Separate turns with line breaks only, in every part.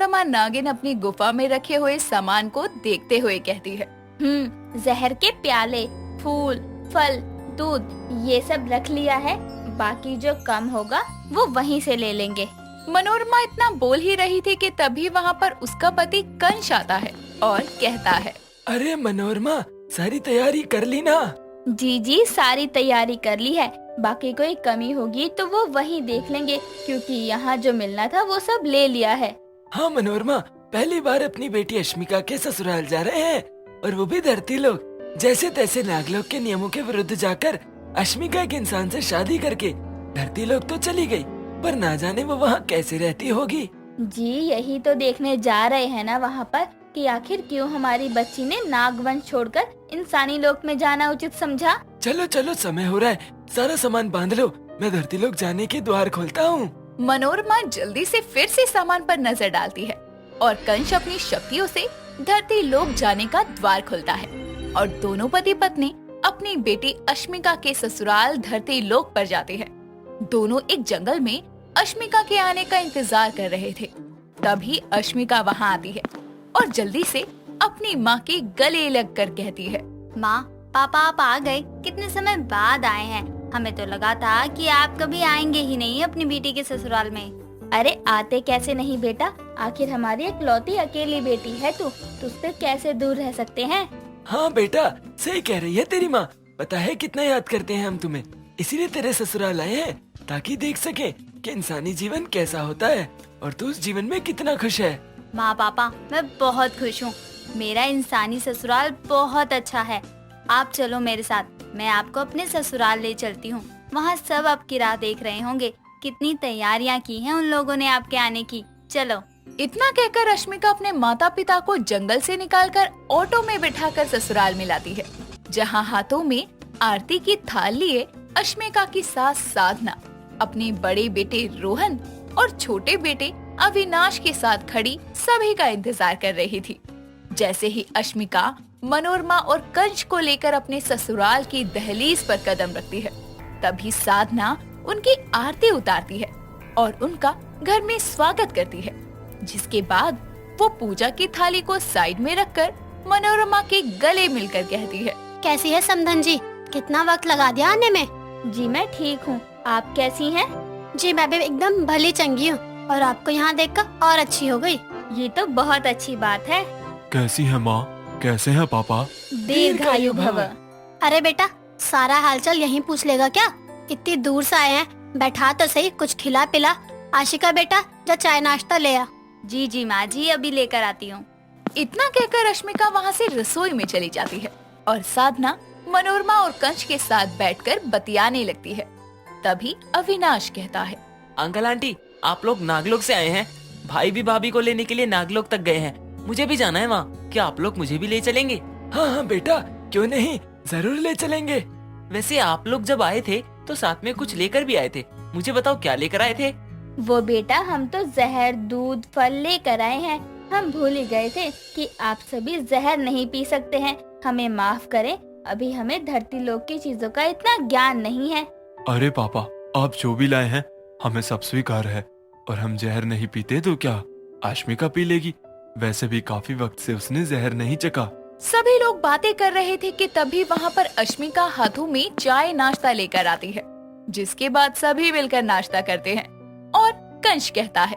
मनोरमा नागिन अपनी गुफा में रखे हुए सामान को देखते हुए कहती है।
जहर के प्याले, फूल, फल, दूध ये सब रख लिया है, बाकी जो कम होगा वो वहीं से ले लेंगे।
मनोरमा इतना बोल ही रही थी कि तभी वहाँ पर उसका पति कंस आता है और कहता है,
अरे मनोरमा, सारी तैयारी कर ली ना?
जी सारी तैयारी कर ली है, बाकी कोई कमी होगी तो वो वहीं देख लेंगे, क्योंकि यहाँ जो मिलना था वो सब ले लिया है।
हाँ मनोरमा, पहली बार अपनी बेटी अश्मिका के ससुराल जा रहे हैं, और वो भी धरती लोग। जैसे तैसे नागलोक के नियमों के विरुद्ध जाकर अश्मिका एक इंसान से शादी करके धरती लोग तो चली गई, पर ना जाने वो वहाँ कैसे रहती होगी।
जी यही तो देखने जा रहे हैं ना वहाँ पर, कि आखिर क्यों हमारी बच्ची ने नागवंश छोड़कर इंसानी लोक में जाना उचित समझा।
चलो चलो, समय हो रहा है, सारा सामान बांध लो, मैं धरती लोक जाने के द्वार खोलता हूँ।
मनोरमा जल्दी से फिर से सामान पर नजर डालती है और कंस अपनी शक्तियों से धरती लोक जाने का द्वार खोलता है और दोनों पति पत्नी अपनी बेटी अश्मिका के ससुराल धरती लोक पर जाते हैं। दोनों एक जंगल में अश्मिका के आने का इंतजार कर रहे थे। तभी अश्मिका वहाँ आती है और जल्दी से अपनी माँ के गले लग कर कहती है,
माँ, पापा आप आ गए, कितने समय बाद आए हैं। हमें तो लगा था कि आप कभी आएंगे ही नहीं अपनी बेटी के ससुराल में। अरे आते कैसे नहीं बेटा, आखिर हमारी इकलौती अकेली बेटी है तू, तुझसे कैसे दूर रह सकते हैं।
हाँ बेटा, सही कह रही है तेरी माँ। पता है कितना याद करते हैं हम तुम्हें, इसीलिए तेरे ससुराल आए हैं, ताकि देख सके कि इंसानी जीवन कैसा होता है और तू उस जीवन में कितना खुश है।
माँ पापा, मैं बहुत खुश हूँ, मेरा इंसानी ससुराल बहुत अच्छा है। आप चलो मेरे साथ, मैं आपको अपने ससुराल ले चलती हूँ। वहाँ सब आपकी राह देख रहे होंगे, कितनी तैयारियाँ की हैं उन लोगों ने आपके आने की। चलो।
इतना कहकर अश्मिका अपने माता पिता को जंगल से निकालकर ऑटो में बिठाकर ससुराल में लाती है, जहाँ हाथों में आरती की थाल लिए अश्मिका की सास साधना अपने बड़े बेटे रोहन और छोटे बेटे अविनाश के साथ खड़ी सभी का इंतजार कर रही थी। जैसे ही अश्मिका मनोरमा और कंस को लेकर अपने ससुराल की दहलीज पर कदम रखती है, तभी साधना उनकी आरती उतारती है और उनका घर में स्वागत करती है। जिसके बाद वो पूजा की थाली को साइड में रखकर मनोरमा के गले मिलकर कहती है,
कैसी है समधन जी, कितना वक्त लगा दिया आने में। जी मैं ठीक हूँ, आप कैसी हैं? जी मैं भी एकदम भली चंगी हूँ, और आपको यहाँ देखकर और अच्छी हो गई। ये तो बहुत अच्छी बात है।
कैसी है माँ, कैसे हैं पापा?
दीर्घायु भव। अरे बेटा, सारा हालचाल यहीं पूछ लेगा क्या? इतनी दूर से आए हैं, बैठा तो सही, कुछ खिला पिला। आशिका बेटा, जा चाय नाश्ता ले आ। जी माँ जी, अभी लेकर आती हूँ।
इतना कहकर अश्मिका वहाँ से रसोई में चली जाती है और साधना मनोरमा और कंस के साथ बैठकर बतियाने लगती है। तभी अविनाश कहता है,
अंकल आंटी, आप लोग नागलोक से आए हैं? भाई भी भाभी को लेने के लिए नागलोक तक गए हैं, मुझे भी जाना है वहाँ। क्या आप लोग मुझे भी ले चलेंगे?
हाँ हाँ बेटा, क्यों नहीं, जरूर ले चलेंगे।
वैसे आप लोग जब आए थे तो साथ में कुछ लेकर भी आए थे, मुझे बताओ क्या लेकर आए थे?
वो बेटा, हम तो जहर, दूध, फल लेकर आए हैं। हम भूल ही गए थे कि आप सभी जहर नहीं पी सकते हैं, हमें माफ करें, अभी हमें धरती लोक की चीजों का इतना ज्ञान नहीं है।
अरे पापा, आप जो भी लाए हैं हमें सब स्वीकार है, और हम जहर नहीं पीते तो क्या अश्मिका पी लेगी? वैसे भी काफी वक्त से उसने जहर नहीं चखा।
सभी लोग बातें कर रहे थे कि तभी वहाँ पर अश्मिका हाथों में चाय नाश्ता लेकर आती है, जिसके बाद सभी मिलकर नाश्ता करते हैं और कंस कहता है,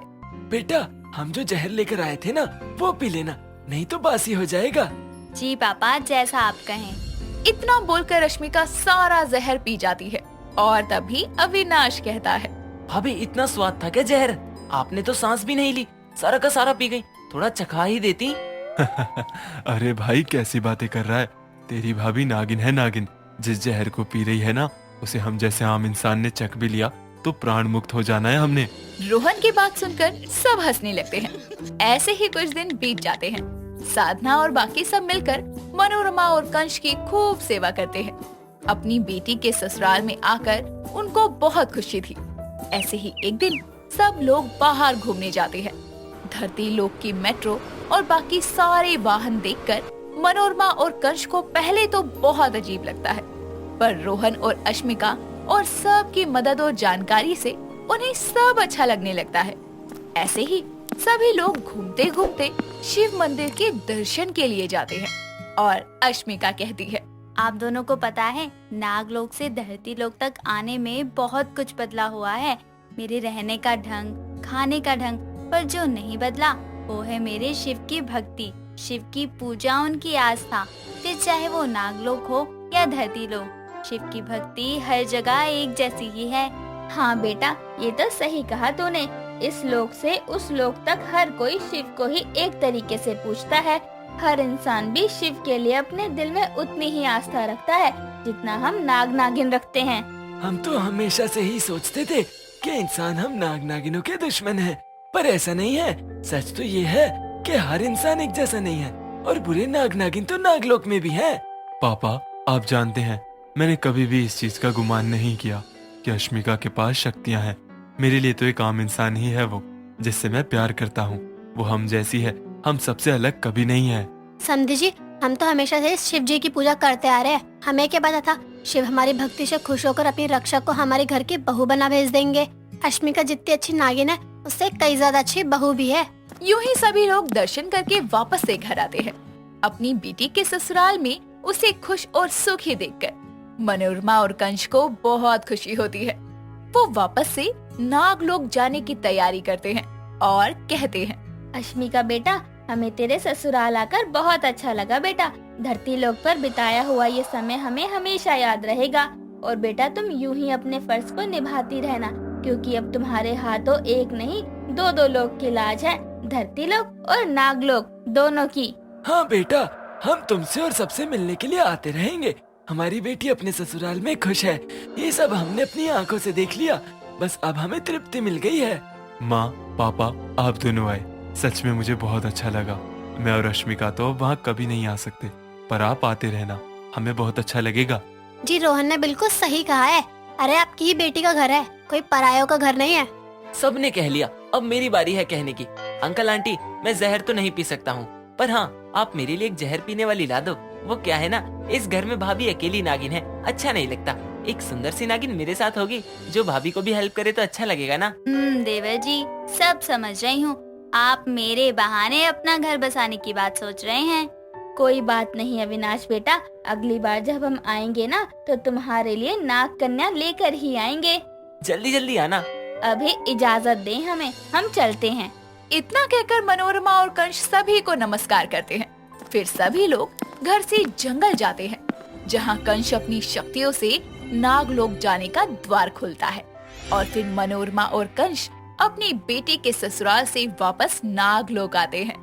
बेटा, हम जो जहर लेकर आए थे ना, वो पी लेना, नहीं तो बासी हो जाएगा।
जी पापा, जैसा आप कहें।
इतना बोलकर अश्मिका सारा जहर पी जाती है और तभी अविनाश कहता है,
भाभी इतना स्वाद था क्या जहर? आपने तो सांस भी नहीं ली, सारा का सारा पी गई, थोड़ा चखा ही देती।
अरे भाई, कैसी बातें कर रहा है, तेरी भाभी नागिन है नागिन। जिस जहर को पी रही है ना, उसे हम जैसे आम इंसान ने चख भी लिया तो प्राण मुक्त हो जाना है हमने।
रोहन की बात सुनकर सब हंसने लगते हैं। ऐसे ही कुछ दिन बीत जाते हैं। साधना और बाकी सब मिलकर मनोरमा और कंस की खूब सेवा करते हैं। अपनी बेटी के ससुराल में आकर उनको बहुत खुशी थी। ऐसे ही एक दिन सब लोग बाहर घूमने जाते हैं। धरती लोक की मेट्रो और बाकी सारे वाहन देखकर मनोरमा और कंस को पहले तो बहुत अजीब लगता है, पर रोहन और अश्मिका और सब की मदद और जानकारी से उन्हें सब अच्छा लगने लगता है। ऐसे ही सभी लोग घूमते घूमते शिव मंदिर के दर्शन के लिए जाते हैं और अश्मिका कहती है,
आप दोनों को पता है, नागलोक से धरती लोक तक आने में बहुत कुछ बदला हुआ है। मेरे रहने का ढंग, खाने का ढंग, पर जो नहीं बदला वो है मेरे शिव की भक्ति, शिव की पूजा, उनकी आस्था। फिर चाहे वो नागलोक हो या धरती लोक, शिव की भक्ति हर जगह एक जैसी ही है।
हाँ बेटा, ये तो सही कहा तूने। इस लोक से उस लोक तक हर कोई शिव को ही एक तरीके से पूजता है। हर इंसान भी शिव के लिए अपने दिल में उतनी ही आस्था रखता है जितना हम नाग नागिन रखते हैं।
हम तो हमेशा से ही सोचते थे कि इंसान हम नाग नागिनों के दुश्मन हैं, पर ऐसा नहीं है। सच तो ये है कि हर इंसान एक जैसा नहीं है और बुरे नाग नागिन तो नागलोक में भी है।
पापा, आप जानते हैं मैंने कभी भी इस चीज का गुमान नहीं किया कि अश्मिका के पास शक्तियां हैं। मेरे लिए तो एक आम इंसान ही है वो, जिससे मैं प्यार करता हूँ। वो हम जैसी है, हम सबसे अलग कभी नहीं है।
समझी जी, हम तो हमेशा से शिव जी की पूजा करते आ रहे हैं। हमें क्या पता था शिव हमारी भक्ति से खुश होकर अपनी रक्षक को हमारे घर की बहू बना भेज देंगे। अश्मिका जितनी अच्छी नागिन है, उससे कई ज्यादा अच्छी बहू भी है।
यूं ही सभी लोग दर्शन करके वापस से घर आते हैं। अपनी बेटी के ससुराल में उसे खुश और सुखी देखकर मनोरमा और कंश को बहुत खुशी होती है। वो वापस से नागलोक जाने की तैयारी करते हैं और कहते हैं,
अश्मिका बेटा, हमें तेरे ससुराल आकर बहुत अच्छा लगा बेटा। धरती लोक पर बिताया हुआ ये समय हमें हमेशा याद रहेगा। और बेटा, तुम यूं ही अपने फर्ज को निभाती रहना, क्योंकि अब तुम्हारे हाथों एक नहीं दो लोक की लाज है, धरती लोक और नागलोक दोनों की।
हाँ बेटा, हम तुमसे और सबसे मिलने के लिए आते रहेंगे। हमारी बेटी अपने ससुराल में खुश है, ये सब हमने अपनी आंखों से देख लिया। बस अब हमें तृप्ति मिल गई है।
माँ, पापा, आप दोनों आए, सच में मुझे बहुत अच्छा लगा। मैं और अश्मिका तो वहाँ कभी नहीं आ सकते, पर आप आते रहना, हमें बहुत अच्छा लगेगा।
जी, रोहन ने बिल्कुल सही कहा है। अरे आपकी ही बेटी का घर है, कोई परायों का घर नहीं है।
सबने कह लिया, अब मेरी बारी है कहने की। अंकल आंटी, मैं जहर तो नहीं पी सकता हूँ, पर हाँ, आप मेरे लिए एक जहर पीने वाली ला दो। वो क्या है ना, इस घर में भाभी अकेली नागिन है, अच्छा नहीं लगता। एक सुंदर सी नागिन मेरे साथ होगी जो भाभी को भी हेल्प करे तो अच्छा लगेगा ना।
देवर जी, सब समझ रही हूँ। आप मेरे बहाने अपना घर बसाने की बात सोच रहे हैं।
कोई बात नहीं अविनाश बेटा, अगली बार जब हम आएंगे ना, तो तुम्हारे लिए नाग कन्या लेकर ही आएंगे।
जल्दी जल्दी आना।
अभी इजाजत दें हमें, हम चलते हैं।
इतना कहकर मनोरमा और कंश सभी को नमस्कार करते हैं। फिर सभी लोग घर से जंगल जाते हैं, जहाँ कंश अपनी शक्तियों से नागलोक जाने का द्वार खोलता है और फिर मनोरमा और कंश अपनी बेटी के ससुराल से वापस नागलोक आते हैं।